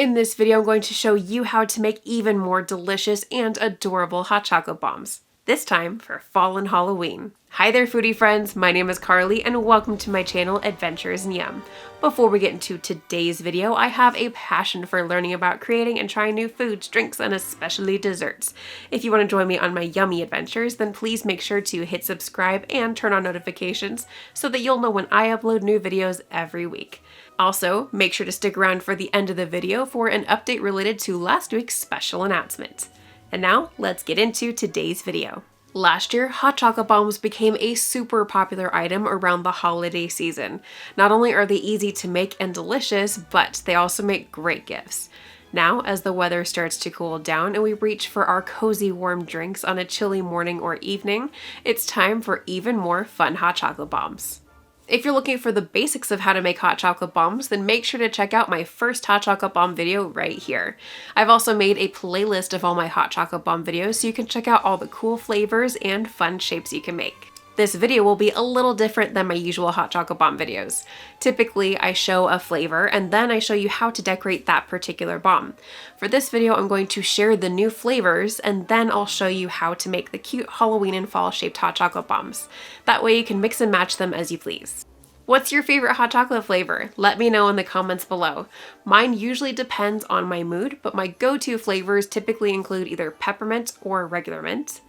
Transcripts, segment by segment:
In this video, I'm going to show you how to make even more delicious and adorable hot chocolate bombs. This time for fall and Halloween. Hi there foodie friends, my name is Carly and welcome to my channel Adventures in Yum. Before we get into today's video, I have a passion for learning about creating and trying new foods, drinks, and especially desserts. If you want to join me on my yummy adventures, then please make sure to hit subscribe and turn on notifications so that you'll know when I upload new videos every week. Also, make sure to stick around for the end of the video for an update related to last week's special announcement. And now, let's get into today's video. Last year, hot chocolate bombs became a super popular item around the holiday season. Not only are they easy to make and delicious, but they also make great gifts. Now, as the weather starts to cool down and we reach for our cozy warm drinks on a chilly morning or evening, it's time for even more fun hot chocolate bombs. If you're looking for the basics of how to make hot chocolate bombs, then make sure to check out my first hot chocolate bomb video right here. I've also made a playlist of all my hot chocolate bomb videos so you can check out all the cool flavors and fun shapes you can make. This video will be a little different than my usual hot chocolate bomb videos. Typically, I show a flavor and then I show you how to decorate that particular bomb. For this video, I'm going to share the new flavors and then I'll show you how to make the cute Halloween and fall shaped hot chocolate bombs. That way you can mix and match them as you please. What's your favorite hot chocolate flavor? Let me know in the comments below. Mine usually depends on my mood, but my go-to flavors typically include either peppermint or regular mint,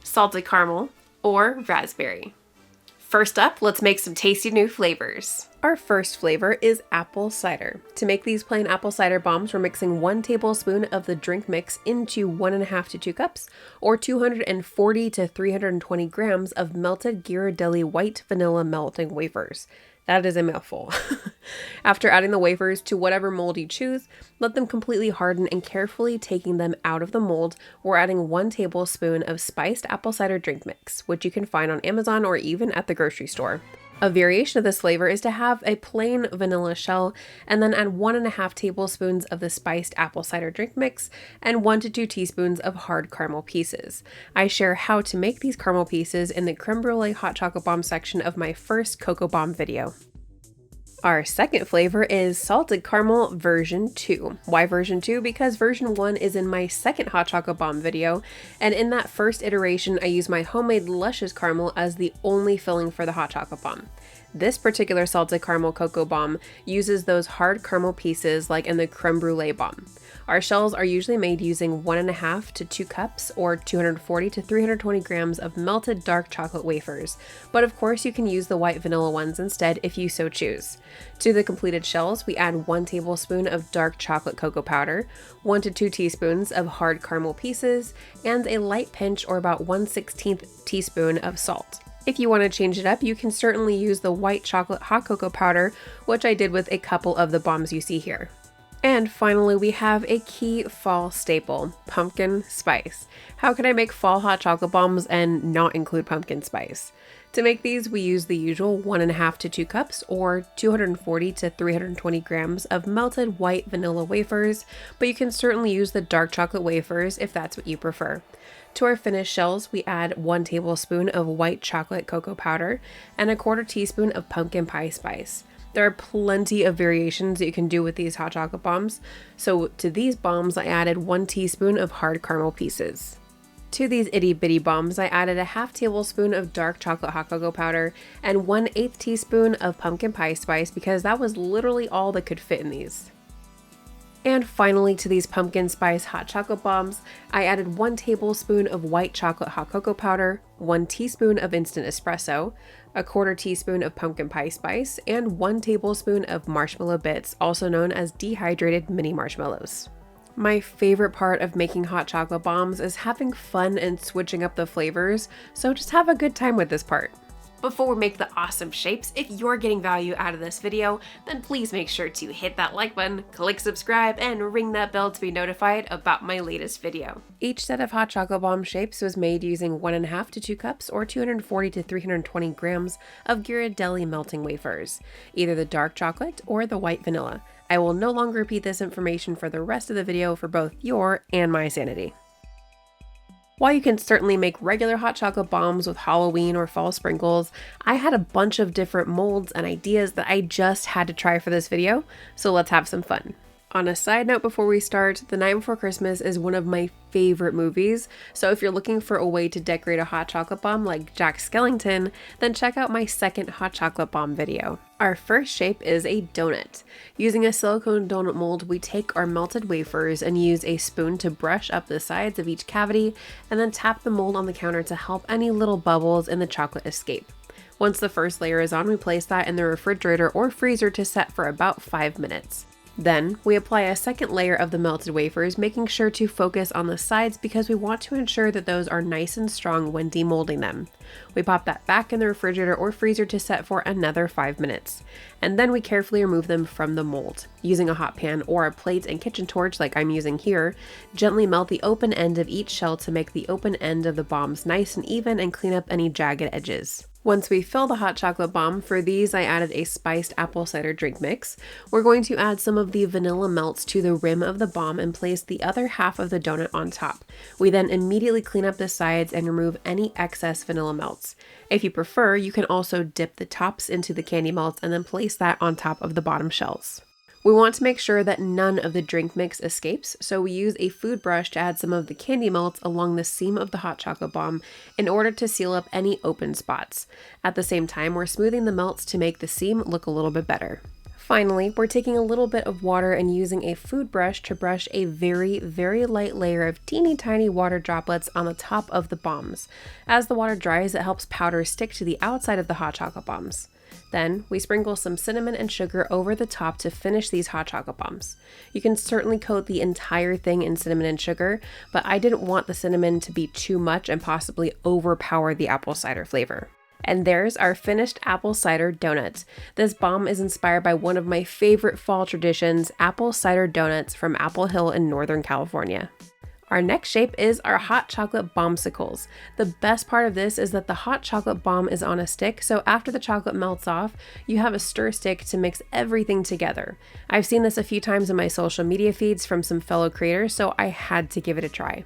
salted caramel, or raspberry. First up, let's make some tasty new flavors. Our first flavor is apple cider. To make these plain apple cider bombs, we're mixing 1 tablespoon of the drink mix into 1.5 to 2 cups, or 240 to 320 grams of melted Ghirardelli white vanilla melting wafers. That is a mouthful. After adding the wafers to whatever mold you choose, let them completely harden and carefully taking them out of the mold, we're adding 1 tablespoon of spiced apple cider drink mix, which you can find on Amazon or even at the grocery store. A variation of this flavor is to have a plain vanilla shell and then add 1.5 tablespoons of the spiced apple cider drink mix and 1 to 2 teaspoons of hard caramel pieces. I share how to make these caramel pieces in the creme brulee hot chocolate bomb section of my first cocoa bomb video. Our second flavor is salted caramel version 2. Why version 2? Because version 1 is in my second hot chocolate bomb video, and in that first iteration I use my homemade luscious caramel as the only filling for the hot chocolate bomb. This particular salted caramel cocoa bomb uses those hard caramel pieces like in the creme brulee bomb. Our shells are usually made using 1.5 to 2 cups or 240 to 320 grams of melted dark chocolate wafers, but of course you can use the white vanilla ones instead if you so choose. To the completed shells, we add 1 tablespoon of dark chocolate cocoa powder, 1 to 2 teaspoons of hard caramel pieces, and a light pinch or about 1/16 teaspoon of salt. If you want to change it up, you can certainly use the white chocolate hot cocoa powder, which I did with a couple of the bombs you see here. And finally, we have a key fall staple, pumpkin spice. How can I make fall hot chocolate bombs and not include pumpkin spice? To make these, we use the usual 1.5 to 2 cups or 240 to 320 grams of melted white vanilla wafers, but you can certainly use the dark chocolate wafers if that's what you prefer. To our finished shells, we add 1 tablespoon of white chocolate cocoa powder and 1/4 teaspoon of pumpkin pie spice. There are plenty of variations that you can do with these hot chocolate bombs, so to these bombs I added 1 teaspoon of hard caramel pieces. To these itty bitty bombs I added 1/2 tablespoon of dark chocolate hot cocoa powder and 1/8 teaspoon of pumpkin pie spice because that was literally all that could fit in these. And finally, to these pumpkin spice hot chocolate bombs, I added 1 tablespoon of white chocolate hot cocoa powder, 1 teaspoon of instant espresso, 1/4 teaspoon of pumpkin pie spice, and 1 tablespoon of marshmallow bits, also known as dehydrated mini marshmallows. My favorite part of making hot chocolate bombs is having fun and switching up the flavors, so just have a good time with this part. Before we make the awesome shapes, if you're getting value out of this video, then please make sure to hit that like button, click subscribe, and ring that bell to be notified about my latest video. Each set of hot chocolate bomb shapes was made using 1.5 to 2 cups or 240 to 320 grams of Ghirardelli melting wafers, either the dark chocolate or the white vanilla. I will no longer repeat this information for the rest of the video for both your and my sanity. While you can certainly make regular hot chocolate bombs with Halloween or fall sprinkles, I had a bunch of different molds and ideas that I just had to try for this video, so let's have some fun. On a side note before we start, The Night Before Christmas is one of my favorite movies, so if you're looking for a way to decorate a hot chocolate bomb like Jack Skellington, then check out my second hot chocolate bomb video. Our first shape is a donut. Using a silicone donut mold, we take our melted wafers and use a spoon to brush up the sides of each cavity, and then tap the mold on the counter to help any little bubbles in the chocolate escape. Once the first layer is on, we place that in the refrigerator or freezer to set for about 5 minutes. Then, we apply a second layer of the melted wafers, making sure to focus on the sides because we want to ensure that those are nice and strong when demolding them. We pop that back in the refrigerator or freezer to set for another 5 minutes. And then we carefully remove them from the mold. Using a hot pan or a plate and kitchen torch like I'm using here, gently melt the open end of each shell to make the open end of the bombs nice and even and clean up any jagged edges. Once we fill the hot chocolate bomb, for these I added a spiced apple cider drink mix. We're going to add some of the vanilla melts to the rim of the bomb and place the other half of the donut on top. We then immediately clean up the sides and remove any excess vanilla melts. If you prefer, you can also dip the tops into the candy melts and then place that on top of the bottom shells. We want to make sure that none of the drink mix escapes, so we use a food brush to add some of the candy melts along the seam of the hot chocolate bomb in order to seal up any open spots. At the same time, we're smoothing the melts to make the seam look a little bit better. Finally, we're taking a little bit of water and using a food brush to brush a very, very light layer of teeny tiny water droplets on the top of the bombs. As the water dries, it helps powder stick to the outside of the hot chocolate bombs. Then, we sprinkle some cinnamon and sugar over the top to finish these hot chocolate bombs. You can certainly coat the entire thing in cinnamon and sugar, but I didn't want the cinnamon to be too much and possibly overpower the apple cider flavor. And there's our finished apple cider donut. This bomb is inspired by one of my favorite fall traditions, apple cider donuts from Apple Hill in Northern California. Our next shape is our hot chocolate bombsicles. The best part of this is that the hot chocolate bomb is on a stick, so after the chocolate melts off, you have a stir stick to mix everything together. I've seen this a few times in my social media feeds from some fellow creators, so I had to give it a try.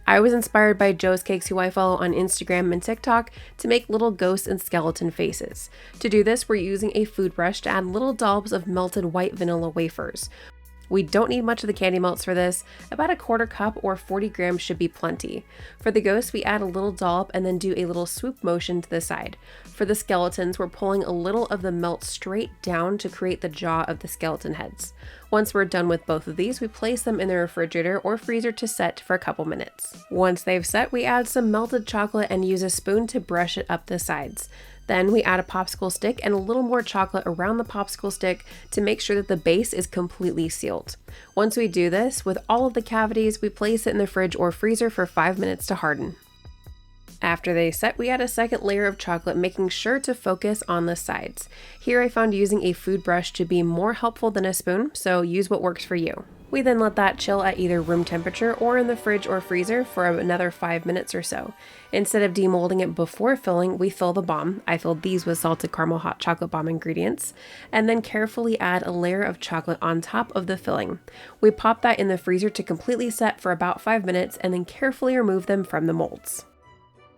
I was inspired by Joe's Cakes, who I follow on Instagram and TikTok, to make little ghost and skeleton faces. To do this, we're using a food brush to add little dollops of melted white vanilla wafers. We don't need much of the candy melts for this. About a quarter cup or 40 grams should be plenty. For the ghosts, we add a little dollop and then do a little swoop motion to the side. For the skeletons, we're pulling a little of the melt straight down to create the jaw of the skeleton heads. Once we're done with both of these, we place them in the refrigerator or freezer to set for a couple minutes. Once they've set, we add some melted chocolate and use a spoon to brush it up the sides. Then we add a popsicle stick and a little more chocolate around the popsicle stick to make sure that the base is completely sealed. Once we do this, with all of the cavities, we place it in the fridge or freezer for 5 minutes to harden. After they set, we add a second layer of chocolate, making sure to focus on the sides. Here I found using a food brush to be more helpful than a spoon, so use what works for you. We then let that chill at either room temperature or in the fridge or freezer for another 5 minutes or so. Instead of demolding it before filling, we fill the bomb. I filled these with salted caramel hot chocolate bomb ingredients, and then carefully add a layer of chocolate on top of the filling. We pop that in the freezer to completely set for about 5 minutes and then carefully remove them from the molds.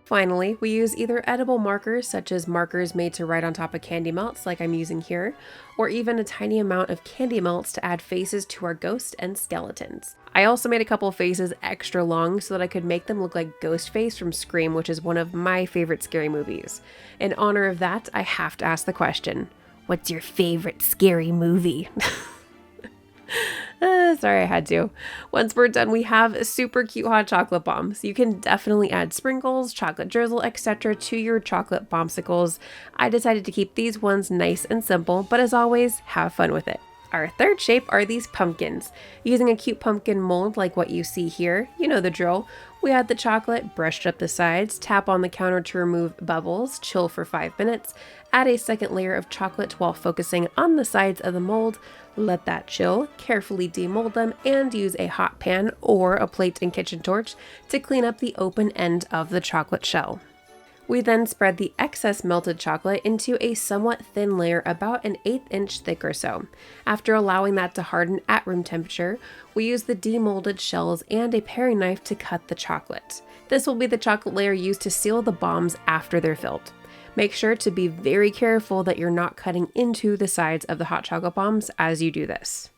Finally, we use either edible markers, such as markers made to write on top of candy melts like I'm using here, or even a tiny amount of candy melts to add faces to our ghosts and skeletons. I also made a couple faces extra long so that I could make them look like Ghostface from Scream, which is one of my favorite scary movies. In honor of that, I have to ask the question, what's your favorite scary movie? Sorry, I had to. Once we're done, we have super cute hot chocolate bombs. You can definitely add sprinkles, chocolate drizzle, etc. to your chocolate bombsicles. I decided to keep these ones nice and simple, but as always, have fun with it. Our third shape are these pumpkins. Using a cute pumpkin mold like what you see here, you know the drill. We add the chocolate, brushed up the sides, tap on the counter to remove bubbles, chill for 5 minutes, add a second layer of chocolate while focusing on the sides of the mold, let that chill, carefully demold them, and use a hot pan or a plate and kitchen torch to clean up the open end of the chocolate shell. We then spread the excess melted chocolate into a somewhat thin layer about an 1/8 inch thick or so. After allowing that to harden at room temperature, we use the demolded shells and a paring knife to cut the chocolate. This will be the chocolate layer used to seal the bombs after they're filled. Make sure to be very careful that you're not cutting into the sides of the hot chocolate bombs as you do this.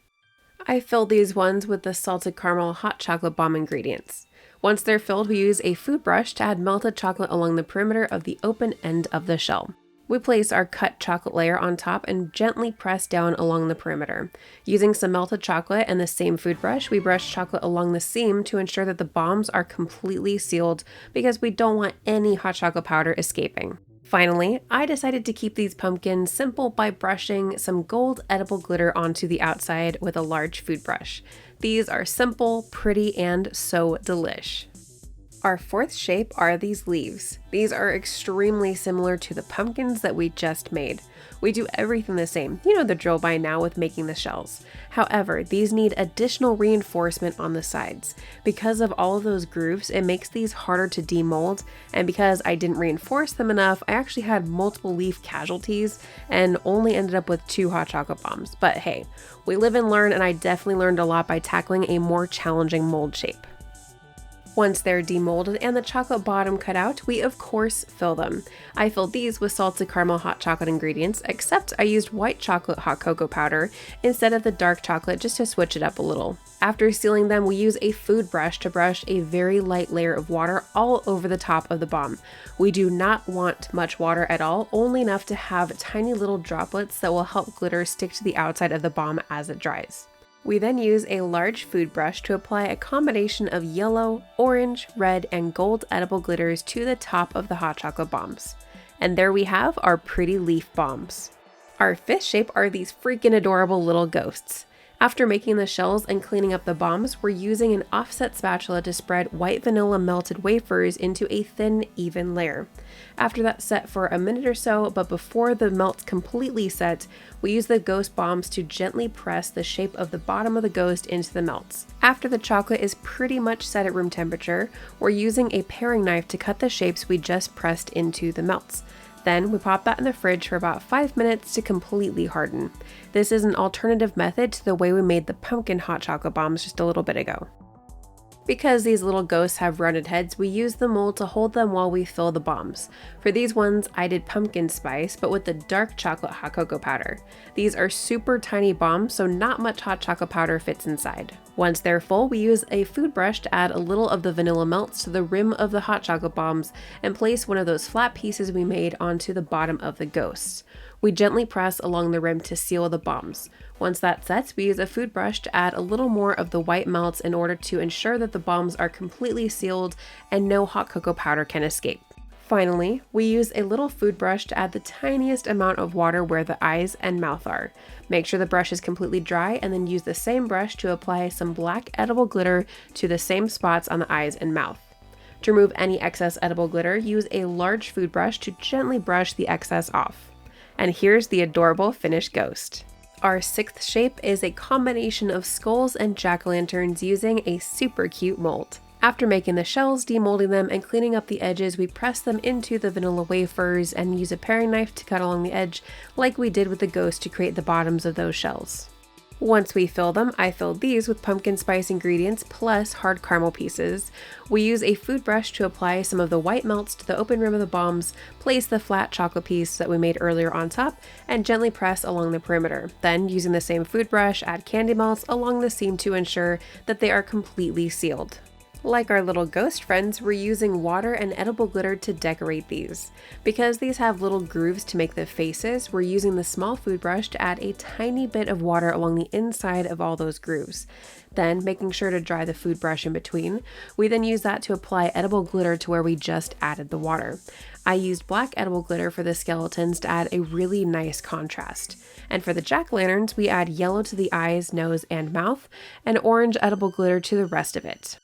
I filled these ones with the salted caramel hot chocolate bomb ingredients. Once they're filled, we use a food brush to add melted chocolate along the perimeter of the open end of the shell. We place our cut chocolate layer on top and gently press down along the perimeter. Using some melted chocolate and the same food brush, we brush chocolate along the seam to ensure that the bombs are completely sealed because we don't want any hot chocolate powder escaping. Finally, I decided to keep these pumpkins simple by brushing some gold edible glitter onto the outside with a large food brush. These are simple, pretty, and so delish. Our fourth shape are these leaves. These are extremely similar to the pumpkins that we just made. We do everything the same, you know the drill by now with making the shells. However, these need additional reinforcement on the sides. Because of all of those grooves, it makes these harder to demold, and because I didn't reinforce them enough, I actually had multiple leaf casualties and only ended up with 2 hot chocolate bombs. But hey, we live and learn, and I definitely learned a lot by tackling a more challenging mold shape. Once they're demolded and the chocolate bottom cut out, we of course fill them. I filled these with salted caramel hot chocolate ingredients, except I used white chocolate hot cocoa powder instead of the dark chocolate just to switch it up a little. After sealing them, we use a food brush to brush a very light layer of water all over the top of the bomb. We do not want much water at all, only enough to have tiny little droplets that will help glitter stick to the outside of the bomb as it dries. We then use a large food brush to apply a combination of yellow, orange, red, and gold edible glitters to the top of the hot chocolate bombs. And there we have our pretty leaf bombs. Our fifth shape are these freaking adorable little ghosts. After making the shells and cleaning up the bombs, we're using an offset spatula to spread white vanilla melted wafers into a thin, even layer. After that's set for a minute or so, but before the melt's completely set, we use the ghost bombs to gently press the shape of the bottom of the ghost into the melts. After the chocolate is pretty much set at room temperature, we're using a paring knife to cut the shapes we just pressed into the melts. Then we pop that in the fridge for about 5 minutes to completely harden. This is an alternative method to the way we made the pumpkin hot chocolate bombs just a little bit ago. Because these little ghosts have rounded heads, we use the mold to hold them while we fill the bombs. For these ones, I did pumpkin spice, but with the dark chocolate hot cocoa powder. These are super tiny bombs, so not much hot chocolate powder fits inside. Once they're full, we use a food brush to add a little of the vanilla melts to the rim of the hot chocolate bombs and place one of those flat pieces we made onto the bottom of the ghosts. We gently press along the rim to seal the bombs. Once that sets, we use a food brush to add a little more of the white melts in order to ensure that the bombs are completely sealed and no hot cocoa powder can escape. Finally, we use a little food brush to add the tiniest amount of water where the eyes and mouth are. Make sure the brush is completely dry and then use the same brush to apply some black edible glitter to the same spots on the eyes and mouth. To remove any excess edible glitter, use a large food brush to gently brush the excess off. And here's the adorable finished ghost. Our sixth shape is a combination of skulls and jack-o'-lanterns using a super cute mold. After making the shells, demolding them, and cleaning up the edges, we press them into the vanilla wafers and use a paring knife to cut along the edge like we did with the ghost to create the bottoms of those shells. Once we fill them, I filled these with pumpkin spice ingredients plus hard caramel pieces. We use a food brush to apply some of the white melts to the open rim of the bombs, place the flat chocolate piece that we made earlier on top, and gently press along the perimeter. Then, using the same food brush, add candy melts along the seam to ensure that they are completely sealed. Like our little ghost friends, we're using water and edible glitter to decorate these. Because these have little grooves to make the faces, we're using the small food brush to add a tiny bit of water along the inside of all those grooves. Then, making sure to dry the food brush in between, we then use that to apply edible glitter to where we just added the water. I used black edible glitter for the skeletons to add a really nice contrast. And for the jack-o'-lanterns, we add yellow to the eyes, nose, and mouth, and orange edible glitter to the rest of it.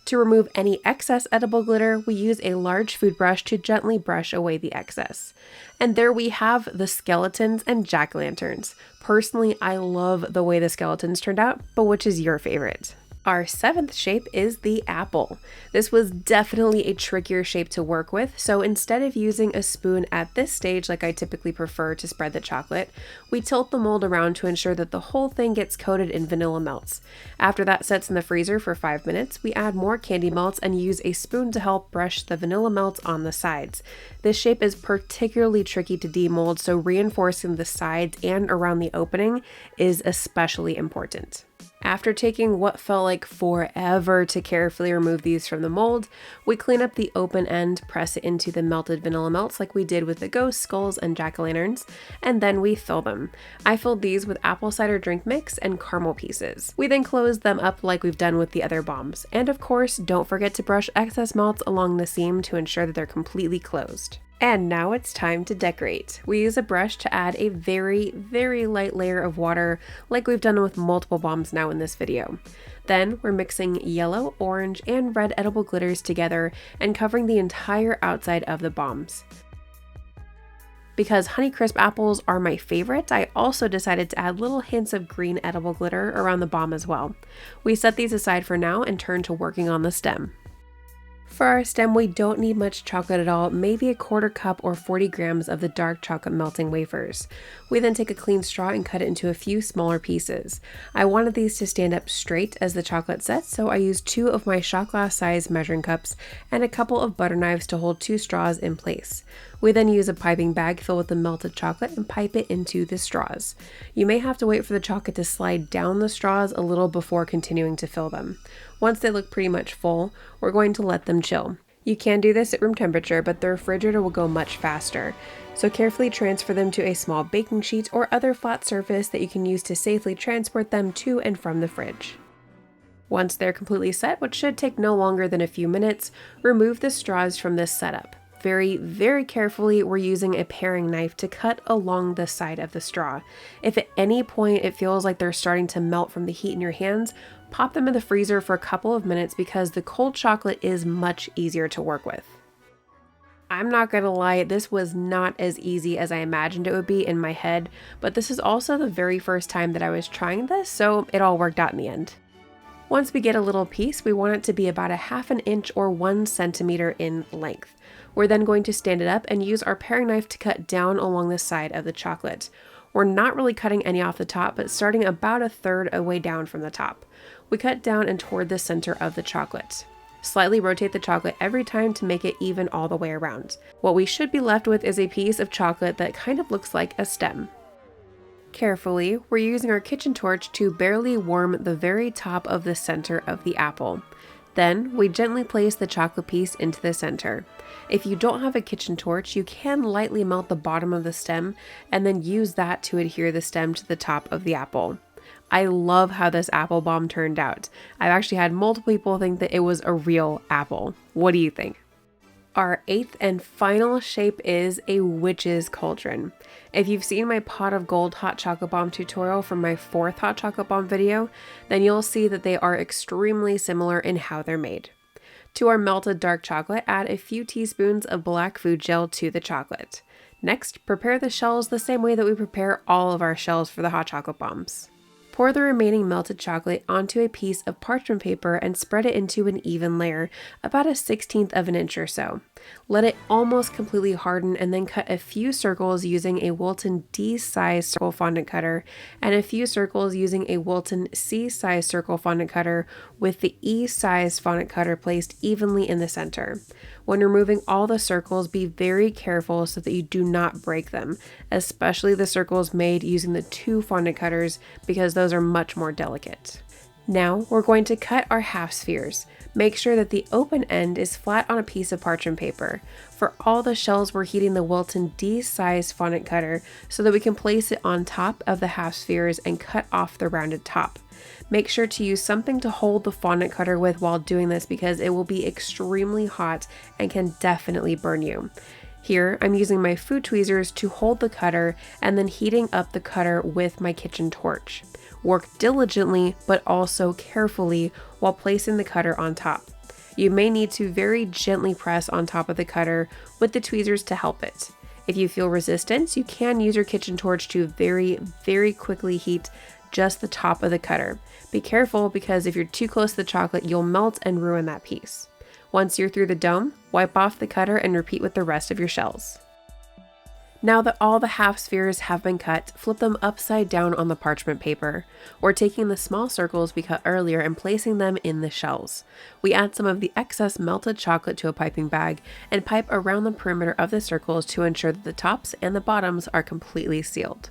To remove any excess edible glitter, we use a large food brush to gently brush away the excess. And there we have the skeletons and jack-o'-lanterns. Personally, I love the way the skeletons turned out, but which is your favorite? Our seventh shape is the apple. This was definitely a trickier shape to work with, so instead of using a spoon at this stage like I typically prefer to spread the chocolate, we tilt the mold around to ensure that the whole thing gets coated in vanilla melts. After that sets in the freezer for 5 minutes, we add more candy melts and use a spoon to help brush the vanilla melts on the sides. This shape is particularly tricky to demold, so reinforcing the sides and around the opening is especially important. After taking what felt like forever to carefully remove these from the mold, we clean up the open end, press it into the melted vanilla melts like we did with the ghost skulls and jack-o'-lanterns, and then we fill them. I filled these with apple cider drink mix and caramel pieces. We then closed them up like we've done with the other bombs. And of course, don't forget to brush excess melts along the seam to ensure that they're completely closed. And now it's time to decorate. We use a brush to add a very, very light layer of water like we've done with multiple bombs now in this video. Then we're mixing yellow, orange, and red edible glitters together and covering the entire outside of the bombs. Because Honeycrisp apples are my favorite, I also decided to add little hints of green edible glitter around the bomb as well. We set these aside for now and turn to working on the stem. For our stem, we don't need much chocolate at all, maybe a 1/4 cup or 40 grams of the dark chocolate melting wafers. We then take a clean straw and cut it into a few smaller pieces. I wanted these to stand up straight as the chocolate sets, so I used 2 of my shot glass size measuring cups and a couple of butter knives to hold 2 straws in place. We then use a piping bag filled with the melted chocolate and pipe it into the straws. You may have to wait for the chocolate to slide down the straws a little before continuing to fill them. Once they look pretty much full, we're going to let them chill. You can do this at room temperature, but the refrigerator will go much faster. So carefully transfer them to a small baking sheet or other flat surface that you can use to safely transport them to and from the fridge. Once they're completely set, which should take no longer than a few minutes, remove the straws from this setup. Very, very carefully, we're using a paring knife to cut along the side of the straw. If at any point it feels like they're starting to melt from the heat in your hands, pop them in the freezer for a couple of minutes because the cold chocolate is much easier to work with. I'm not gonna lie, this was not as easy as I imagined it would be in my head, but this is also the very first time that I was trying this, so it all worked out in the end. Once we get a little piece, we want it to be about 1/2 inch or 1 centimeter in length. We're then going to stand it up and use our paring knife to cut down along the side of the chocolate. We're not really cutting any off the top, but starting about 1/3 away down from the top. We cut down and toward the center of the chocolate. Slightly rotate the chocolate every time to make it even all the way around. What we should be left with is a piece of chocolate that kind of looks like a stem. Carefully, we're using our kitchen torch to barely warm the very top of the center of the apple. Then, we gently place the chocolate piece into the center. If you don't have a kitchen torch, you can lightly melt the bottom of the stem and then use that to adhere the stem to the top of the apple. I love how this apple bomb turned out. I've actually had multiple people think that it was a real apple. What do you think? Our 8th and final shape is a witch's cauldron. If you've seen my pot of gold hot chocolate bomb tutorial from my 4th hot chocolate bomb video, then you'll see that they are extremely similar in how they're made. To our melted dark chocolate, add a few teaspoons of black food gel to the chocolate. Next, prepare the shells the same way that we prepare all of our shells for the hot chocolate bombs. Pour the remaining melted chocolate onto a piece of parchment paper and spread it into an even layer, about 1/16 of an inch or so. Let it almost completely harden and then cut a few circles using a Wilton D-size circle fondant cutter and a few circles using a Wilton C-size circle fondant cutter with the E-size fondant cutter placed evenly in the center. When removing all the circles, be very careful so that you do not break them, especially the circles made using the 2 fondant cutters because those are much more delicate. Now we're going to cut our half spheres. Make sure that the open end is flat on a piece of parchment paper. For all the shells, we're heating the Wilton D-size fondant cutter so that we can place it on top of the half spheres and cut off the rounded top. Make sure to use something to hold the fondant cutter with while doing this because it will be extremely hot and can definitely burn you. Here, I'm using my food tweezers to hold the cutter and then heating up the cutter with my kitchen torch. Work diligently, but also carefully while placing the cutter on top. You may need to very gently press on top of the cutter with the tweezers to help it. If you feel resistance, you can use your kitchen torch to very, very quickly heat just the top of the cutter. Be careful because if you're too close to the chocolate, you'll melt and ruin that piece. Once you're through the dome, wipe off the cutter and repeat with the rest of your shells. Now that all the half spheres have been cut, flip them upside down on the parchment paper. We're taking the small circles we cut earlier and placing them in the shells. We add some of the excess melted chocolate to a piping bag and pipe around the perimeter of the circles to ensure that the tops and the bottoms are completely sealed.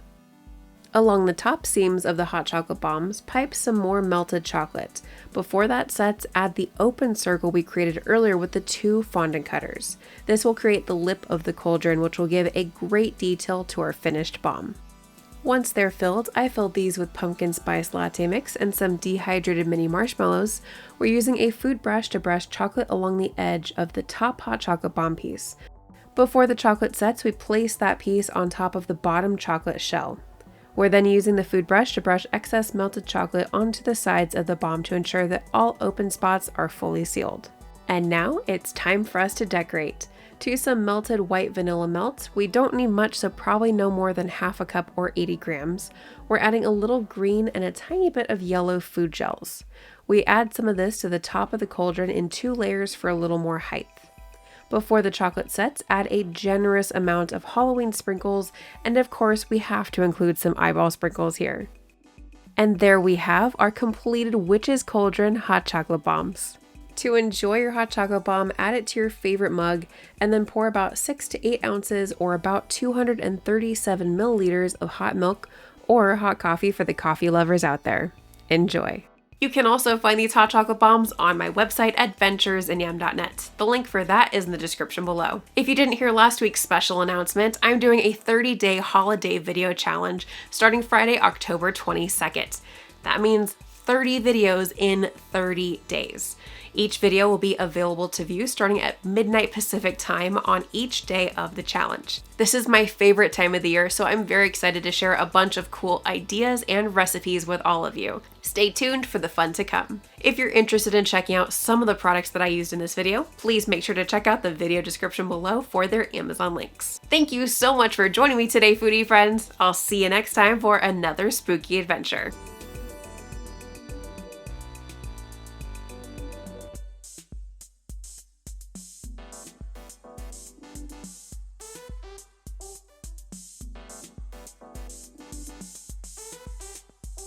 Along the top seams of the hot chocolate bombs, pipe some more melted chocolate. Before that sets, add the open circle we created earlier with the 2 fondant cutters. This will create the lip of the cauldron, which will give a great detail to our finished bomb. Once they're filled, I filled these with pumpkin spice latte mix and some dehydrated mini marshmallows. We're using a food brush to brush chocolate along the edge of the top hot chocolate bomb piece. Before the chocolate sets, we place that piece on top of the bottom chocolate shell. We're then using the food brush to brush excess melted chocolate onto the sides of the bomb to ensure that all open spots are fully sealed. And now it's time for us to decorate. To some melted white vanilla melt, we don't need much, so probably no more than half a cup or 80 grams. We're adding a little green and a tiny bit of yellow food gels. We add some of this to the top of the cauldron in 2 layers for a little more height. Before the chocolate sets, add a generous amount of Halloween sprinkles, and of course we have to include some eyeball sprinkles here. And there we have our completed Witch's Cauldron hot chocolate bombs. To enjoy your hot chocolate bomb, add it to your favorite mug, and then pour about 6 to 8 ounces or about 237 milliliters of hot milk or hot coffee for the coffee lovers out there. Enjoy! You can also find these hot chocolate bombs on my website, adventuresinYam.net. The link for that is in the description below. If you didn't hear last week's special announcement, I'm doing a 30-day holiday video challenge starting Friday, October 22nd. That means 30 videos in 30 days. Each video will be available to view starting at midnight Pacific time on each day of the challenge. This is my favorite time of the year, so I'm very excited to share a bunch of cool ideas and recipes with all of you. Stay tuned for the fun to come. If you're interested in checking out some of the products that I used in this video, please make sure to check out the video description below for their Amazon links. Thank you so much for joining me today, foodie friends. I'll see you next time for another spooky adventure.